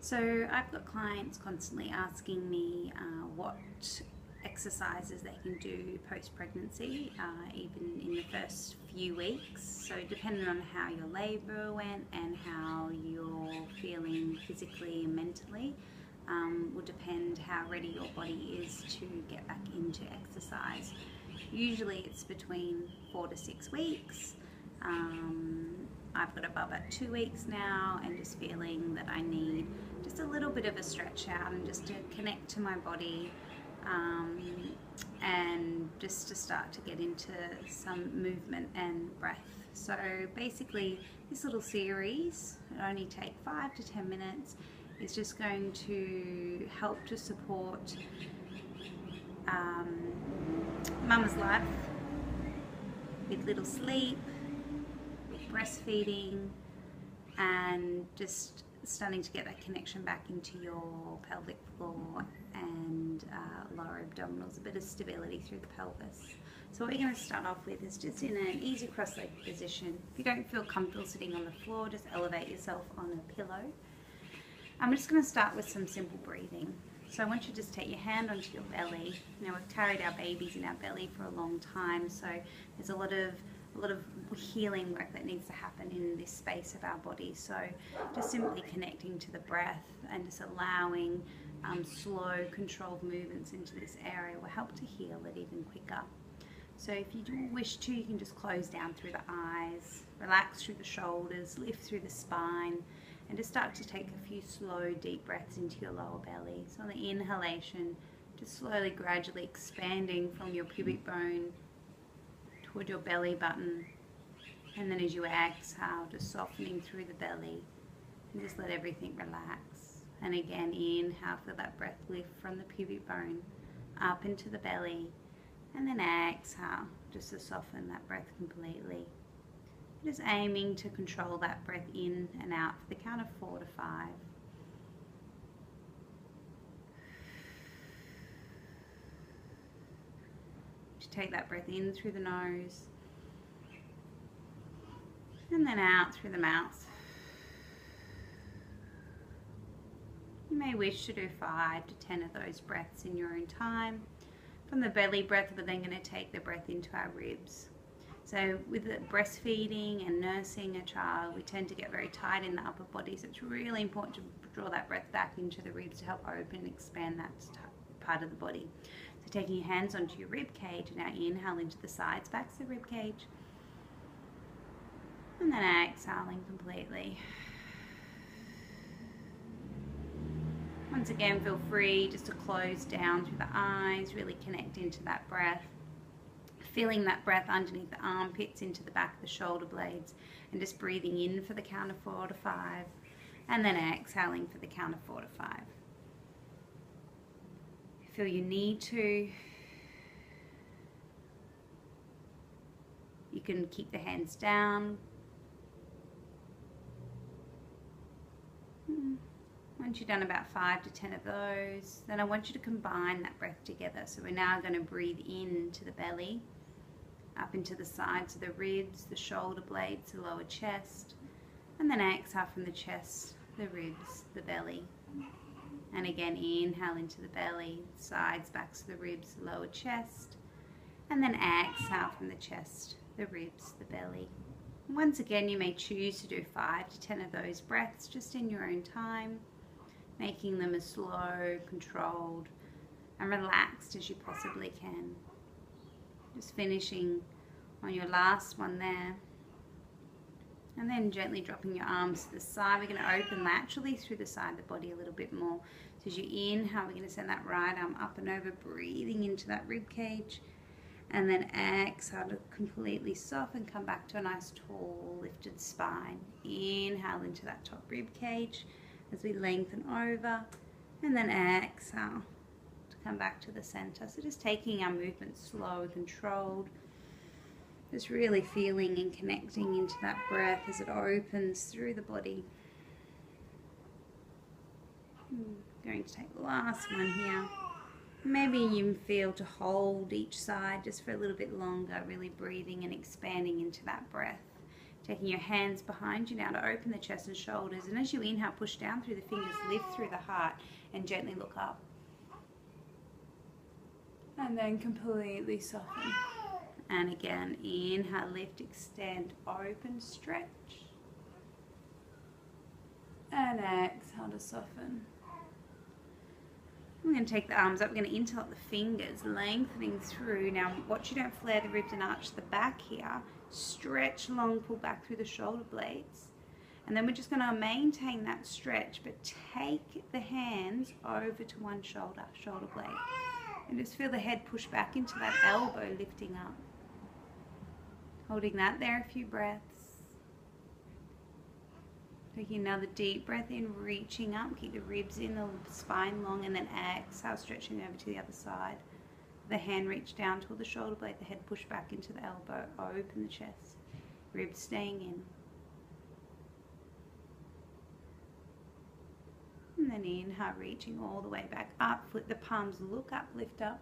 So I've got clients constantly asking me what exercises they can do post-pregnancy, even in the first few weeks. So depending on how your labour went and how you're feeling physically and mentally, will depend how ready your body is to get back into exercise. Usually it's between 4 to 6 weeks. I've got a bub at 2 weeks now and just feeling that I need just a little bit of a stretch out and just to connect to my body, and just to start to get into some movement and breath. So basically this little series, it only takes 5 to 10 minutes, is just going to help to support mama's life with little sleep, with breastfeeding, and just starting to get that connection back into your pelvic floor and lower abdominals, a bit of stability through the pelvis. So what you're going to start off with is just in an easy cross-legged position. If you don't feel comfortable sitting on the floor, just elevate yourself on a pillow. I'm just going to start with some simple breathing. So I want you to just take your hand onto your belly. Now we've carried our babies in our belly for a long time, so there's a lot of healing work that needs to happen in this space of our body. So just simply connecting to the breath and just allowing slow, controlled movements into this area will help to heal it even quicker. So if you do wish to, you can just close down through the eyes, relax through the shoulders, lift through the spine, and just start to take a few slow, deep breaths into your lower belly. So on the inhalation, just slowly, gradually expanding from your pubic bone toward your belly button, and then as you exhale, just softening through the belly, and just let everything relax. And again, inhale, feel that breath lift from the pubic bone up into the belly, and then exhale, just to soften that breath completely. Just aiming to control that breath in and out for the count of 4 to 5. Just take that breath in through the nose and then out through the mouth. You may wish to do 5 to 10 of those breaths in your own time. From the belly breath, we're then going to take the breath into our ribs. So with breastfeeding and nursing a child, we tend to get very tight in the upper body, so it's really important to draw that breath back into the ribs to help open and expand that part of the body. So taking your hands onto your rib cage, and now inhale into the sides, backs of the rib cage, and then exhaling completely. Once again, feel free just to close down through the eyes, really connect into that breath. Feeling that breath underneath the armpits into the back of the shoulder blades, and just breathing in for the count of 4 to 5, and then exhaling for the count of 4 to 5. If you feel you need to, you can keep the hands down. Once you've done about 5 to 10 of those, then I want you to combine that breath together. So we're now going to breathe into the belly, up into the sides of the ribs, the shoulder blades, the lower chest, and then exhale from the chest, the ribs, the belly. And again, inhale into the belly, sides, backs of the ribs, the lower chest, and then exhale from the chest, the ribs, the belly. And once again, you may choose to do 5 to 10 of those breaths just in your own time, making them as slow, controlled, and relaxed as you possibly can. Just finishing on your last one there, and then gently dropping your arms to the side. We're going to open laterally through the side of the body a little bit more. So as you inhale, we're going to send that right arm up and over, breathing into that rib cage, and then exhale to completely soften, come back to a nice tall lifted spine. Inhale into that top rib cage as we lengthen over, and then exhale to come back to the center. So just taking our movement slow and controlled, just really feeling and connecting into that breath as it opens through the body. Going to take the last one here. Maybe you feel to hold each side just for a little bit longer, really breathing and expanding into that breath. Taking your hands behind you now to open the chest and shoulders. And as you inhale, push down through the fingers, lift through the heart, and gently look up. And then completely soften. And again, inhale, lift, extend, open, stretch. And exhale to soften. We're going to take the arms up, we're going to interlock the fingers, lengthening through. Now watch you don't flare the ribs and arch the back here. Stretch long, pull back through the shoulder blades. And then we're just going to maintain that stretch, but take the hands over to one shoulder blade. And just feel the head push back into that elbow, lifting up. Holding that there a few breaths. Taking another deep breath in, reaching up, keep the ribs in, the spine long, and then exhale, stretching over to the other side. The hand reach down toward the shoulder blade, the head push back into the elbow, open the chest, ribs staying in. And then inhale, reaching all the way back up, flip the palms, look up, lift up.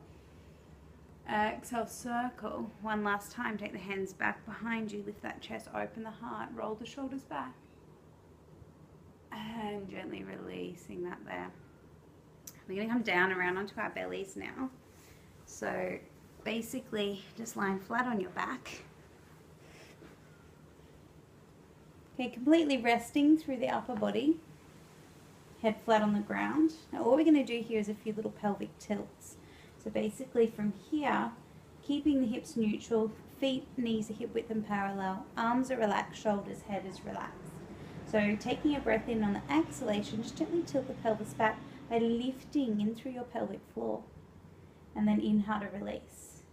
Exhale, circle. One last time, take the hands back behind you, lift that chest, open the heart, roll the shoulders back. And gently releasing that there. We're going to come down around onto our bellies now. So basically just lying flat on your back. Okay, completely resting through the upper body. Head flat on the ground. Now all we're going to do here is a few little pelvic tilts. So basically from here, keeping the hips neutral, feet, knees are hip width and parallel, arms are relaxed, shoulders, head is relaxed. So taking a breath in on the exhalation, just gently tilt the pelvis back by lifting in through your pelvic floor. And then inhale to release.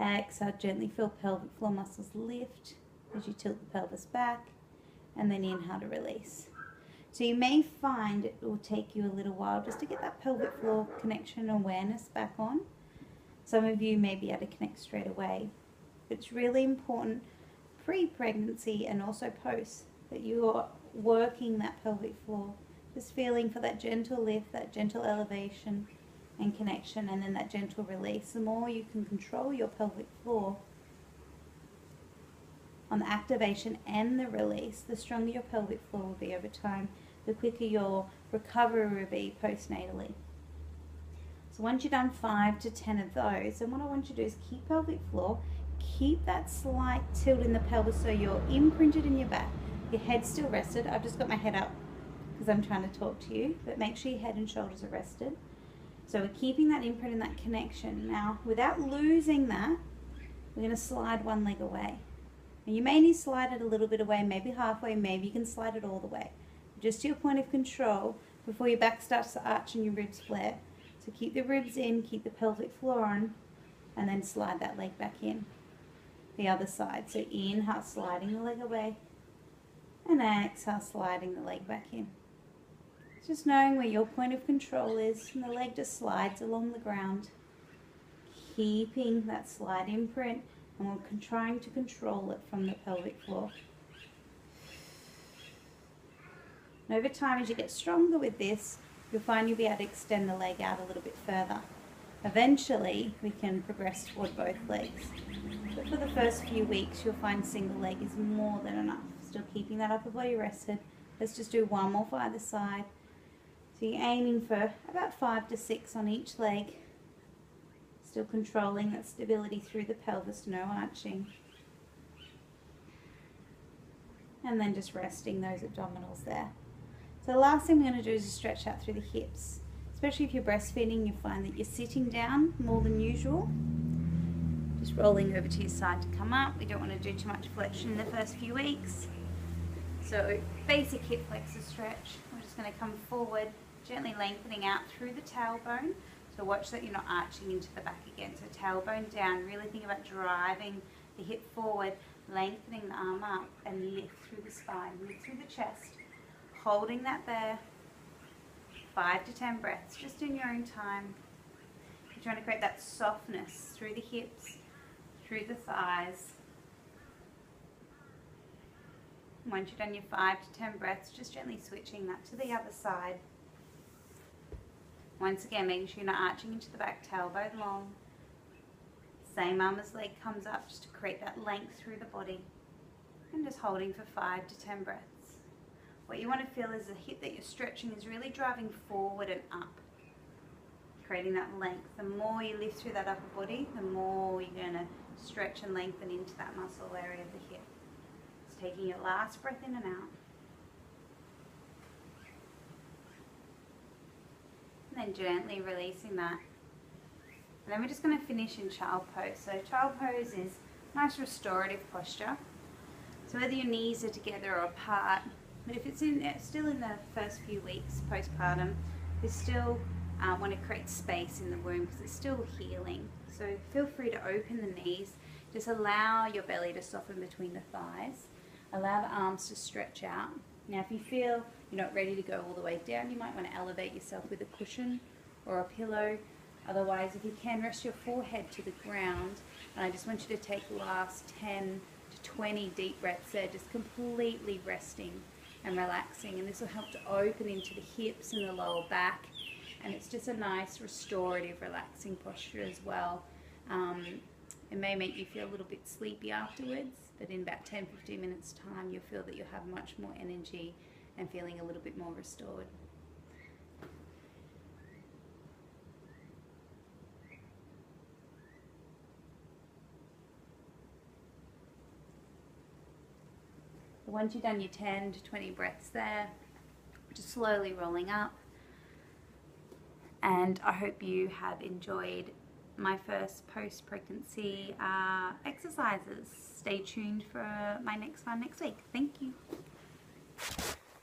Exhale, gently feel pelvic floor muscles lift as you tilt the pelvis back. And then inhale to release. So you may find it will take you a little while just to get that pelvic floor connection awareness back on. Some of you may be able to connect straight away. It's really important pre-pregnancy and also post that you are working that pelvic floor, just feeling for that gentle lift, that gentle elevation and connection, and then that gentle release. The more you can control your pelvic floor on the activation and the release, the stronger your pelvic floor will be over time, the quicker your recovery will be postnatally. So once you've done 5 to 10 of those, then what I want you to do is keep pelvic floor, keep that slight tilt in the pelvis so you're imprinted in your back. Your head's still rested. I've just got my head up because I'm trying to talk to you, but make sure your head and shoulders are rested. So we're keeping that imprint and that connection. Now, without losing that, we're going to slide one leg away. And you may need to slide it a little bit away, maybe halfway, maybe you can slide it all the way. Just to your point of control before your back starts to arch and your ribs flare. So keep the ribs in, keep the pelvic floor on, and then slide that leg back in. The other side. So inhale, sliding the leg away. And exhale, sliding the leg back in. Just knowing where your point of control is, and the leg just slides along the ground. Keeping that slide imprint, and we're trying to control it from the pelvic floor. And over time, as you get stronger with this, you'll find you'll be able to extend the leg out a little bit further. Eventually, we can progress toward both legs. But for the first few weeks, you'll find single leg is more than enough. Still keeping that upper body rested. Let's just do one more for either side. So you're aiming for about 5 to 6 on each leg. Still controlling that stability through the pelvis, no arching. And then just resting those abdominals there. So the last thing we're going to do is just stretch out through the hips. Especially if you're breastfeeding, you'll find that you're sitting down more than usual. Just rolling over to your side to come up. We don't want to do too much flexion in the first few weeks. So basic hip flexor stretch. We're just going to come forward, gently lengthening out through the tailbone. So watch that you're not arching into the back again. So tailbone down, really think about driving the hip forward, lengthening the arm up and lift through the spine, lift through the chest, holding that there. 5 to 10 breaths, just in your own time. You're trying to create that softness through the hips, through the thighs. Once you've done your 5 to 10 breaths, just gently switching that to the other side. Once again, making sure you're not arching into the back, tailbone long. Same arm as leg comes up just to create that length through the body. And just holding for 5 to 10 breaths. What you want to feel is the hip that you're stretching is really driving forward and up, creating that length. The more you lift through that upper body, the more you're going to stretch and lengthen into that muscle area of the hip. Just taking your last breath in and out. And then gently releasing that. And then we're just going to finish in child pose. So child pose is a nice restorative posture. So whether your knees are together or apart, but if it's still in the first few weeks postpartum, you still want to create space in the womb because it's still healing. So feel free to open the knees. Just allow your belly to soften between the thighs. Allow the arms to stretch out. Now if you feel you're not ready to go all the way down, you might want to elevate yourself with a cushion or a pillow. Otherwise, if you can, rest your forehead to the ground. And I just want you to take the last 10 to 20 deep breaths there, just completely resting and relaxing. And this will help to open into the hips and the lower back. And it's just a nice restorative, relaxing posture as well. It may make you feel a little bit sleepy afterwards, but in about 10-15 minutes time, you'll feel that you'll have much more energy and feeling a little bit more restored. Once you've done your 10 to 20 breaths there, just slowly rolling up. And I hope you have enjoyed my first post-pregnancy exercises. Stay tuned for my next one next week. Thank you.